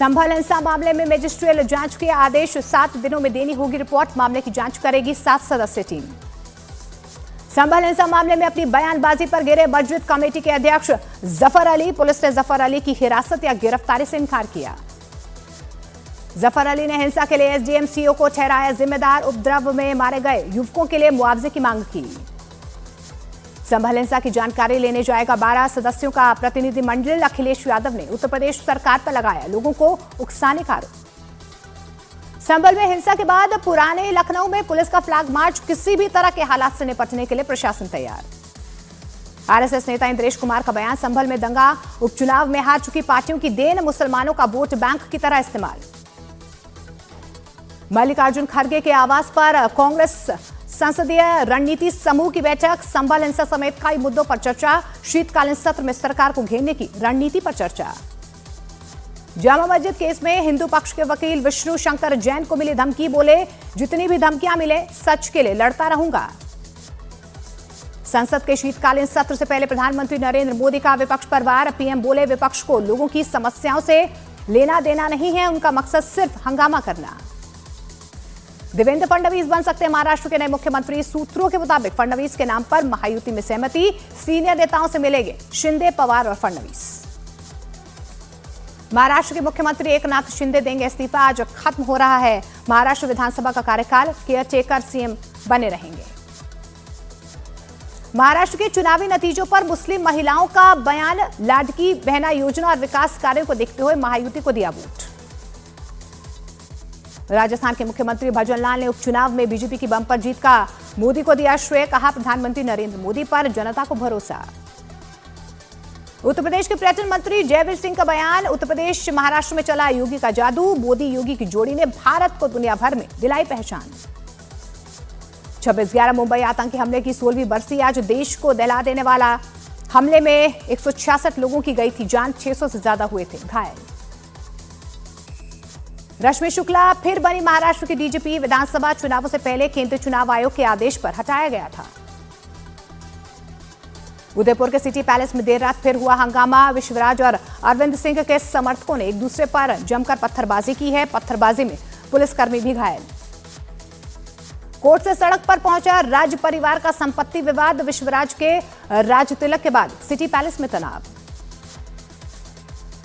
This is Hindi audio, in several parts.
संभल हिंसा मामले में मजिस्ट्रियल जांच के आदेश, 7 दिनों में देनी होगी रिपोर्ट। मामले की जांच करेगी 7 सदस्यीय टीम। संभल हिंसा मामले में अपनी बयानबाजी पर गिरे मस्जिद कमेटी के अध्यक्ष जफर अली। पुलिस ने जफर अली की हिरासत या गिरफ्तारी से इनकार किया। जफर अली ने हिंसा के लिए एसडीएम सीओ को ठहराया जिम्मेदार। उपद्रव में मारे गए युवकों के लिए मुआवजे की मांग की। संभल हिंसा की जानकारी लेने जाएगा 12 सदस्यों का प्रतिनिधिमंडल। अखिलेश यादव ने उत्तर प्रदेश सरकार पर लगाया लोगों को उकसाने का आरोप। संभल में हिंसा के बाद पुराने लखनऊ में पुलिस का फ्लैग मार्च। किसी भी तरह के हालात से निपटने के लिए प्रशासन तैयार। आरएसएस नेता इंद्रेश कुमार का बयान, संभल में दंगा, उपचुनाव में हार चुकी पार्टियों की देन, मुसलमानों का वोट बैंक की तरह इस्तेमाल। मल्लिकार्जुन खड़गे के आवास पर कांग्रेस संसदीय रणनीति समूह की बैठक। संभल हिंसा समेत कई मुद्दों पर चर्चा। शीतकालीन सत्र में सरकार को घेरने की रणनीति पर चर्चा। जामा मस्जिद केस में हिंदू पक्ष के वकील विष्णु शंकर जैन को मिली धमकी। बोले, जितनी भी धमकियां मिले सच के लिए लड़ता रहूंगा। संसद के शीतकालीन सत्र से पहले प्रधानमंत्री नरेंद्र मोदी का विपक्ष पर वार। पीएम बोले, विपक्ष को लोगों की समस्याओं से लेना देना नहीं है, उनका मकसद सिर्फ हंगामा करना। देवेंद्र फडणवीस बन सकते हैं महाराष्ट्र के नए मुख्यमंत्री। सूत्रों के मुताबिक फडणवीस के नाम पर महायुति में सहमति। सीनियर नेताओं से मिलेंगे शिंदे, पवार और फडणवीस। महाराष्ट्र के मुख्यमंत्री एकनाथ शिंदे देंगे इस्तीफा। आज खत्म हो रहा है महाराष्ट्र विधानसभा का कार्यकाल। केयरटेकर सीएम बने रहेंगे। महाराष्ट्र के चुनावी नतीजों पर मुस्लिम महिलाओं का बयान। लाडकी बहना योजना और विकास कार्यों को देखते हुए महायुति को दिया वोट। राजस्थान के मुख्यमंत्री भजनलाल ने उपचुनाव में बीजेपी की बंपर जीत का मोदी को दिया श्रेय। कहा, प्रधानमंत्री नरेंद्र मोदी पर जनता को भरोसा। उत्तर प्रदेश के पर्यटन मंत्री जयवीर सिंह का बयान। उत्तर प्रदेश महाराष्ट्र में चला योगी का जादू। मोदी योगी की जोड़ी ने भारत को दुनिया भर में दिलाई पहचान। 26/11 मुंबई आतंकी हमले की 16वीं बरसी आज। देश को दहला देने वाला हमले में 166 लोगों की गई थी जान। 600 से ज्यादा हुए थे घायल। रश्मि शुक्ला फिर बनी महाराष्ट्र की डीजीपी। विधानसभा चुनावों से पहले केंद्रीय चुनाव आयोग के आदेश पर हटाया गया था। उदयपुर के सिटी पैलेस में देर रात फिर हुआ हंगामा। विश्वराज और अरविंद सिंह के समर्थकों ने एक दूसरे पर जमकर पत्थरबाजी की है। पत्थरबाजी में पुलिसकर्मी भी घायल। कोर्ट से सड़क पर पहुंचा राज परिवार का संपत्ति विवाद। विश्वराज के राज तिलक के बाद सिटी पैलेस में तनाव।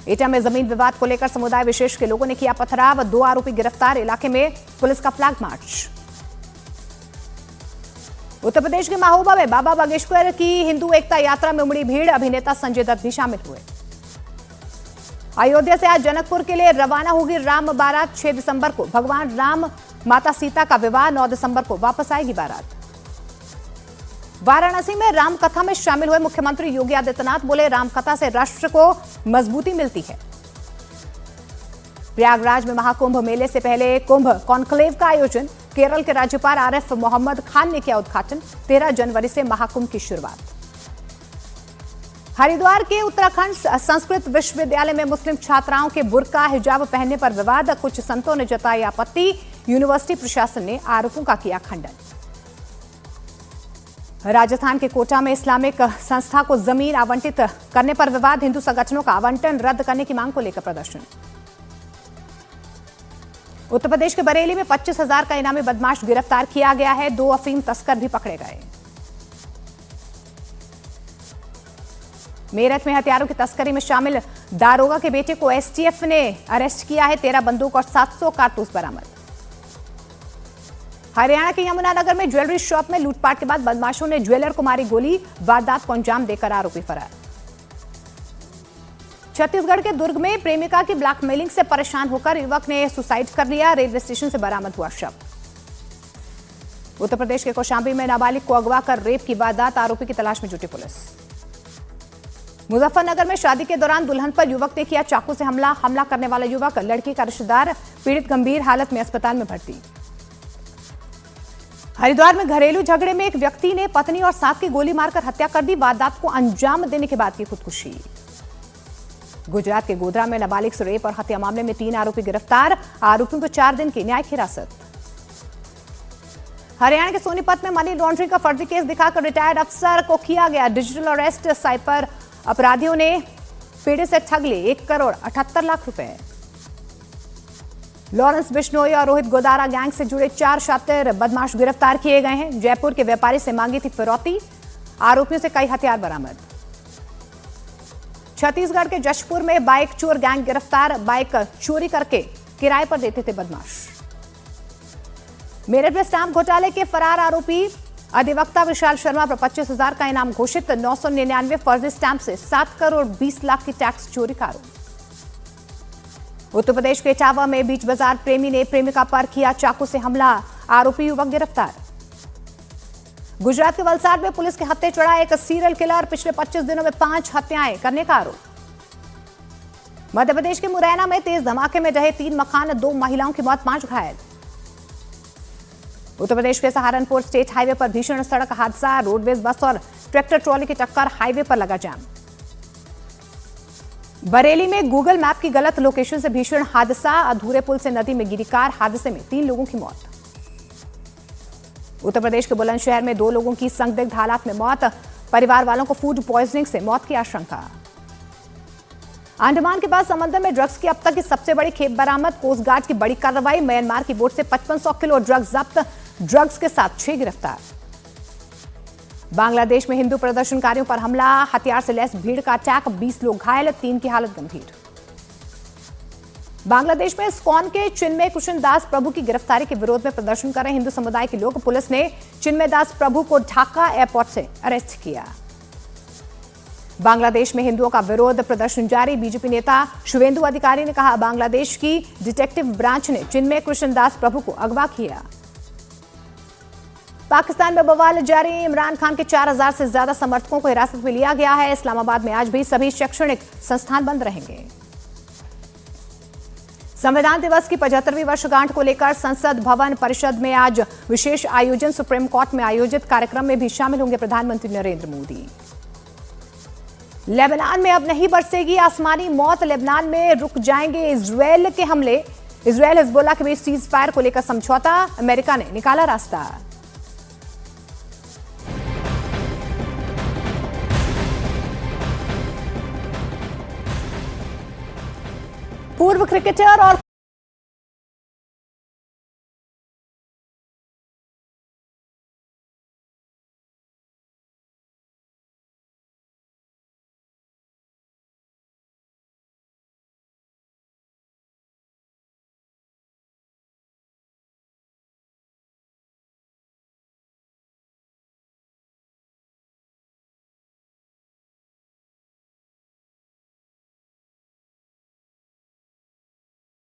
एटा में जमीन विवाद को लेकर समुदाय विशेष के लोगों ने किया पथराव। 2 आरोपी गिरफ्तार। इलाके में पुलिस का फ्लैग मार्च। उत्तर प्रदेश के महोबा में बाबा बागेश्वर की हिंदू एकता यात्रा में उमड़ी भीड़। अभिनेता संजय दत्त भी शामिल हुए। अयोध्या से आज जनकपुर के लिए रवाना होगी राम बारात। 6 दिसंबर को भगवान राम माता सीता का विवाह। 9 दिसंबर को वापस आएगी बारात। वाराणसी में रामकथा में शामिल हुए मुख्यमंत्री योगी आदित्यनाथ। बोले, रामकथा से राष्ट्र को मजबूती मिलती है। प्रयागराज में महाकुंभ मेले से पहले कुंभ कॉन्क्लेव का आयोजन। केरल के राज्यपाल आरिफ मोहम्मद खान ने किया उद्घाटन। 13 जनवरी से महाकुंभ की शुरुआत। हरिद्वार के उत्तराखंड संस्कृत विश्वविद्यालय में मुस्लिम छात्राओं के बुर्का हिजाब पहनने पर विवाद। कुछ संतों ने जताई आपत्ति। यूनिवर्सिटी प्रशासन ने आरोपों का किया खंडन। राजस्थान के कोटा में इस्लामिक संस्था को जमीन आवंटित करने पर विवाद। हिंदू संगठनों का आवंटन रद्द करने की मांग को लेकर प्रदर्शन। उत्तर प्रदेश के बरेली में 25,000 का इनामी बदमाश गिरफ्तार किया गया है। 2 अफीम तस्कर भी पकड़े गए। मेरठ में हथियारों की तस्करी में शामिल दारोगा के बेटे को एसटीएफ ने अरेस्ट किया है। 13 बंदूक और 700 कारतूस बरामद। हरियाणा के यमुनानगर में ज्वेलरी शॉप में लूटपाट के बाद बदमाशों ने ज्वेलर को मारी गोली। वारदात को अंजाम देकर आरोपी फरार। छत्तीसगढ़ के दुर्ग में प्रेमिका की ब्लैकमेलिंग से परेशान होकर युवक ने सुसाइड कर लिया। रेलवे स्टेशन से बरामद हुआ शव। उत्तर प्रदेश के कौशांबी में नाबालिग को अगवा कर रेप की वारदात। आरोपी की तलाश में जुटी पुलिस। मुजफ्फरनगर में शादी के दौरान दुल्हन पर युवक ने किया चाकू से हमला करने वाला युवक लड़की का रिश्तेदार। पीड़ित गंभीर हालत में अस्पताल में भर्ती। हरिद्वार में घरेलू झगड़े में एक व्यक्ति ने पत्नी और साथ की गोली मारकर हत्या कर दी। वारदात को अंजाम देने के बाद की खुदकुशी। गुजरात के गोधरा में नाबालिग से रेप और हत्या मामले में 3 आरोपी गिरफ्तार। आरोपियों को 4 दिन की न्यायिक हिरासत। हरियाणा के सोनीपत में मनी लॉन्ड्रिंग का फर्जी केस दिखाकर रिटायर्ड अफसर को किया गया डिजिटल अरेस्ट। साइबर अपराधियों ने पीड़ित से ठग लिए 1 करोड़ 78 लाख रुपए। लॉरेंस बिश्नोई और रोहित गोदारा गैंग से जुड़े 4 शातिर बदमाश गिरफ्तार किए गए हैं। जयपुर के व्यापारी से मांगी थी फिरौती, आरोपियों से कई हथियार बरामद। छत्तीसगढ़ के जशपुर में बाइक चोर गैंग गिरफ्तार, बाइक चोरी करके किराए पर देते थे बदमाश। मेरठ में स्टाम्प घोटाले के फरार आरोपी अधिवक्ता विशाल शर्मा पर 25,000 का इनाम घोषित। 999 फर्जी स्टाम्प से 7 करोड़ 20 लाख की टैक्स चोरी का आरोप। उत्तर प्रदेश के इटावा में बीच बाजार प्रेमी ने प्रेमिका पर किया चाकू से हमला, आरोपी युवक गिरफ्तार। गुजरात के वलसाड में पुलिस के हत्थे चढ़ा एक सीरियल किलर, पिछले 25 दिनों में 5 हत्याएं करने का आरोप। मध्य प्रदेश के मुरैना में तेज धमाके में ढहे 3 मकान, 2 महिलाओं की मौत, 5 घायल। उत्तर प्रदेश के सहारनपुर स्टेट हाईवे पर भीषण सड़क हादसा, रोडवेज बस और ट्रैक्टर ट्रॉली की टक्कर, हाईवे पर लगा जाम। बरेली में गूगल मैप की गलत लोकेशन से भीषण हादसा, अधूरे पुल से नदी में गिरी कार, हादसे में 3 लोगों की मौत। उत्तर प्रदेश के बुलंदशहर में 2 लोगों की संदिग्ध हालात में मौत, परिवार वालों को फूड पॉइजनिंग से मौत की आशंका। अंडमान के पास समंदर में ड्रग्स की अब तक की सबसे बड़ी खेप बरामद, कोस्ट गार्ड की बड़ी कार्रवाई, म्यांमार की बोट से 5500 किलो ड्रग्स जब्त, ड्रग्स के साथ 6 गिरफ्तार। बांग्लादेश में हिंदू प्रदर्शनकारियों पर हमला, हथियार से लैस भीड़ का अटैक, 20 लोग घायल, 3 की हालत गंभीर। बांग्लादेश में इस्कॉन के चिन्मय कृष्ण दास प्रभु की गिरफ्तारी के विरोध में प्रदर्शन कर रहे हिंदू समुदाय के लोग, पुलिस ने चिन्मय दास प्रभु को ढाका एयरपोर्ट से अरेस्ट किया। बांग्लादेश में हिंदुओं का विरोध प्रदर्शन जारी, बीजेपी नेता शुवेंदु अधिकारी ने कहा, बांग्लादेश की डिटेक्टिव ब्रांच ने चिन्मय कृष्ण दास प्रभु को अगवा किया। पाकिस्तान में बवाल जारी, इमरान खान के 4000 से ज्यादा समर्थकों को हिरासत में लिया गया है। इस्लामाबाद में आज भी सभी शैक्षणिक संस्थान बंद रहेंगे। संविधान दिवस की 75वीं वर्षगांठ को लेकर संसद भवन परिषद में आज विशेष आयोजन, सुप्रीम कोर्ट में आयोजित कार्यक्रम में भी शामिल होंगे प्रधानमंत्री नरेंद्र मोदी। लेबनान में अब नहीं बरसेगी आसमानी मौत, लेबनान में रुक जाएंगे इजरायल के हमले। इजरायल हिजबुल्लाह के बीच सीज फायर को लेकर समझौता, अमेरिका ने निकाला रास्ता। पूर्व क्रिकेटर और